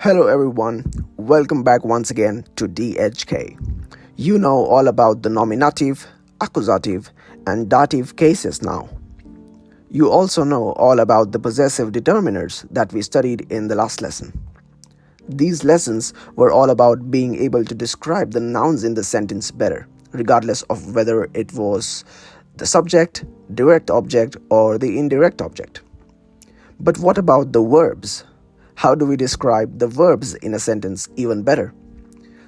Hello everyone, welcome back once again to DHK. You know all about the nominative, accusative, and dative cases now. You also know all about the possessive determiners that we studied in the last lesson. These lessons were all about being able to describe the nouns in the sentence better, regardless of whether it was the subject, direct object, or the indirect object. But what about the verbs? How do we describe the verbs in a sentence even better?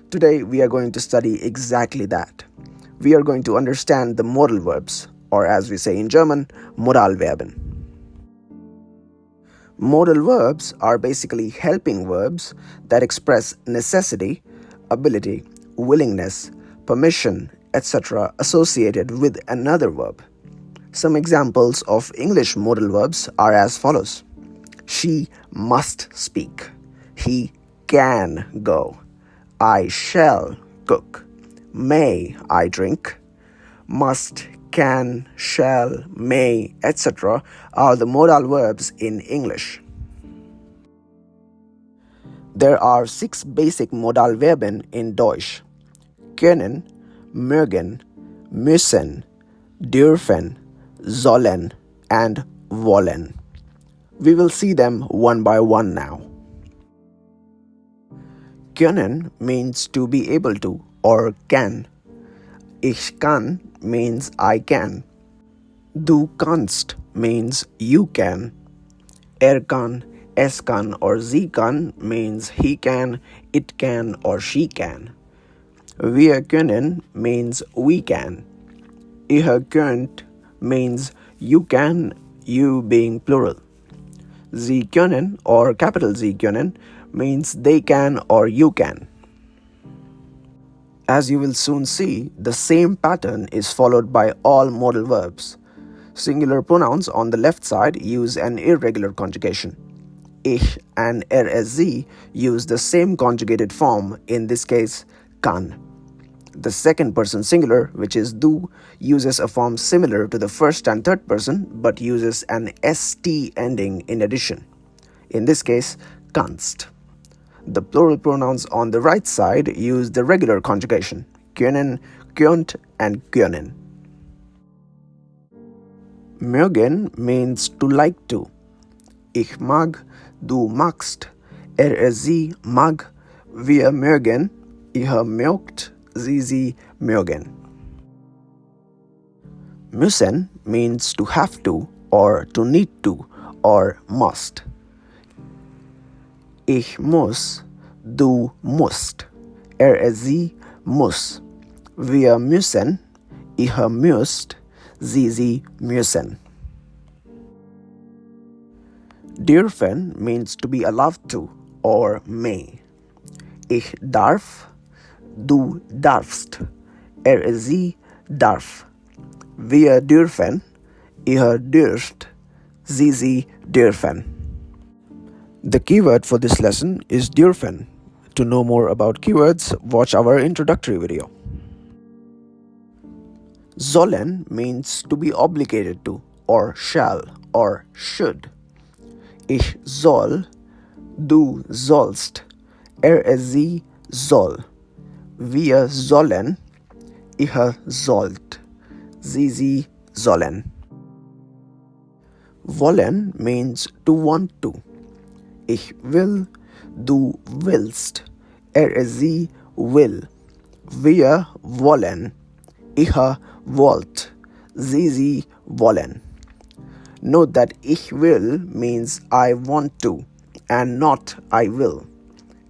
Today we are going to study exactly that. We are going to understand the modal verbs, or as we say in German, Modalverben. Modal verbs are basically helping verbs that express necessity, ability, willingness, permission, etc. associated with another verb. Some examples of English modal verbs are as follows. She must speak. He can go. I shall cook. May I drink? Must, can, shall, may, etc. are the modal verbs in English. There are 6 basic Modalverben in Deutsch: können, mögen, müssen, dürfen, sollen, and wollen. We will see them one by one now. Können means to be able to or can. Ich kann means I can. Du kannst means you can. Kann, es kann, or sie kann means he can, it can, or she can. Wir können means we can. Ihr könnt means you can, you being plural. Sie können or capital Z können means they can or you can. As you will soon see, the same pattern is followed by all modal verbs. Singular pronouns on the left side use an irregular conjugation. Ich and rs use the same conjugated form, in this case, kann. The second person singular, which is du, uses a form similar to the first and third person but uses an st ending in addition. In this case, kannst. The plural pronouns on the right side use the regular conjugation, können, könnt, and können. Mögen means to like to. Ich mag, du magst, sie mag, wir mögen, ihr mögt, sie mögen. Müssen means to have to or to need to or must. Ich muss, du musst, sie muss, wir müssen, ihr müsst, sie müssen. Dürfen means to be allowed to or may. Ich darf, du darfst, sie darf, wir dürfen, ihr dürft, sie dürfen. The keyword for this lesson is dürfen. To know more about keywords, watch our introductory video. Sollen means to be obligated to, or shall, or should. Ich soll, du sollst, sie soll, wir sollen, ihr sollt, sie sollen. Wollen means to want to. Ich will, du willst, sie will, wir wollen, ihr wollt, sie wollen. Note that ich will means I want to and not I will.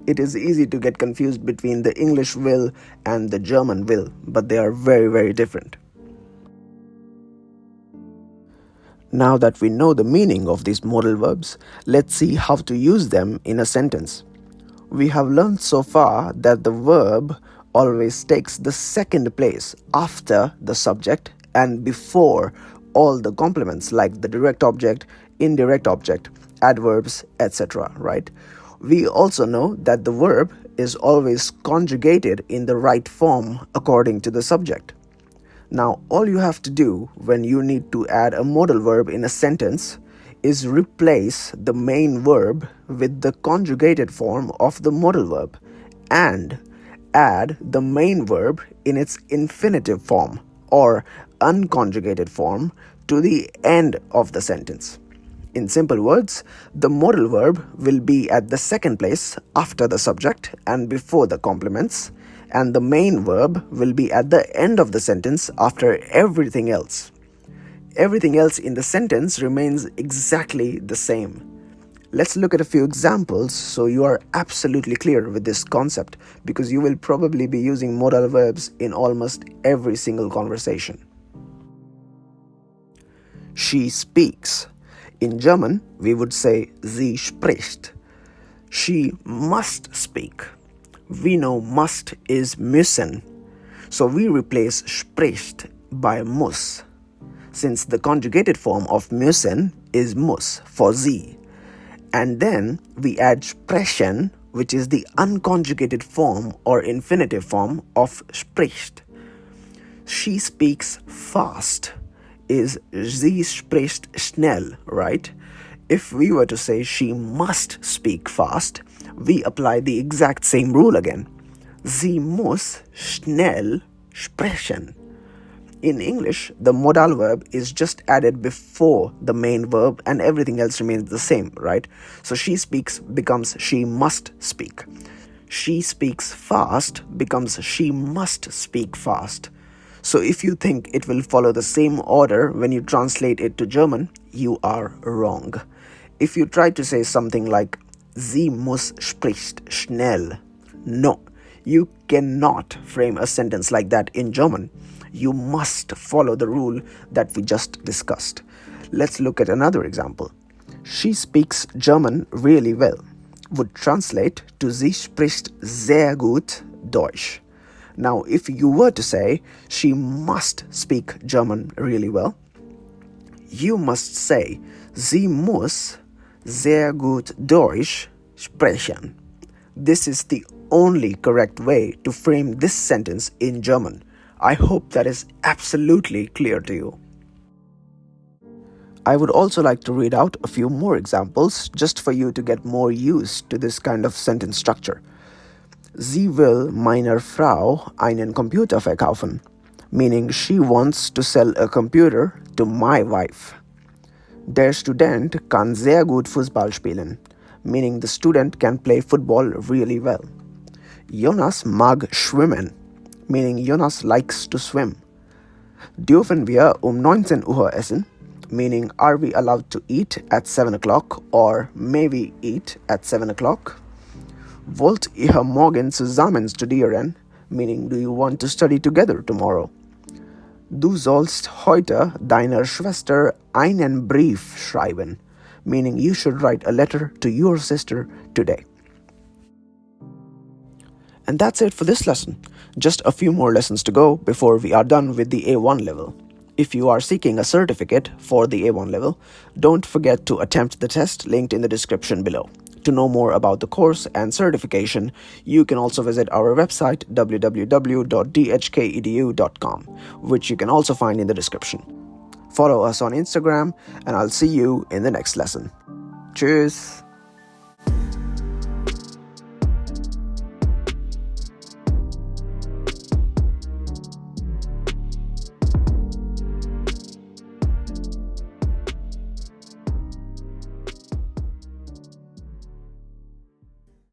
It is easy to get confused between the English will and the German will, but they are very, very different. Now that we know the meaning of these modal verbs, let's see how to use them in a sentence. We have learned so far that the verb always takes the second place after the subject and before all the complements like the direct object, indirect object, adverbs, etc., right? We also know that the verb is always conjugated in the right form according to the subject. Now, all you have to do when you need to add a modal verb in a sentence is replace the main verb with the conjugated form of the modal verb and add the main verb in its infinitive form or unconjugated form to the end of the sentence. In simple words, the modal verb will be at the second place after the subject and before the complements, and the main verb will be at the end of the sentence after everything else. Everything else in the sentence remains exactly the same. Let's look at a few examples so you are absolutely clear with this concept, because you will probably be using modal verbs in almost every single conversation. She speaks. In German, we would say sie spricht. She must speak. We know must is müssen, so we replace spricht by muss, since the conjugated form of müssen is muss for sie. And then we add sprechen, which is the unconjugated form or infinitive form of spricht. She speaks fast is sie spricht schnell, right? If we were to say she must speak fast, we apply the exact same rule again. Sie muss schnell sprechen. In English, the modal verb is just added before the main verb and everything else remains the same, right? So she speaks becomes she must speak. She speaks fast becomes she must speak fast. So if you think it will follow the same order when you translate it to German, you are wrong. If you try to say something like sie muss spricht schnell, no, you cannot frame a sentence like that in German. You must follow the rule that we just discussed. Let's look at another example. She speaks German really well would translate to sie spricht sehr gut Deutsch. Now, if you were to say she must speak German really well, you must say sie muss sehr gut Deutsch sprechen. This is the only correct way to frame this sentence in German. I hope that is absolutely clear to you. I would also like to read out a few more examples just for you to get more used to this kind of sentence structure. Sie will meiner Frau einen Computer verkaufen, meaning she wants to sell a computer to my wife. Der Student kann sehr gut Fußball spielen, meaning the student can play football really well. Jonas mag schwimmen, meaning Jonas likes to swim. Dürfen wir 19 Uhr essen, meaning are we allowed to eat at 7 o'clock or may we eat at 7 o'clock? Wollt ihr morgen zusammen studieren, meaning do you want to study together tomorrow? Du sollst heute deiner Schwester einen Brief schreiben, meaning you should write a letter to your sister today. And that's it for this lesson. Just a few more lessons to go before we are done with the A1 level. If you are seeking a certificate for the A1 level, don't forget to attempt the test linked in the description below. To know more about the course and certification, you can also visit our website www.dhkedu.com, which you can also find in the description. Follow us on Instagram, and I'll see you in the next lesson. Tschüss!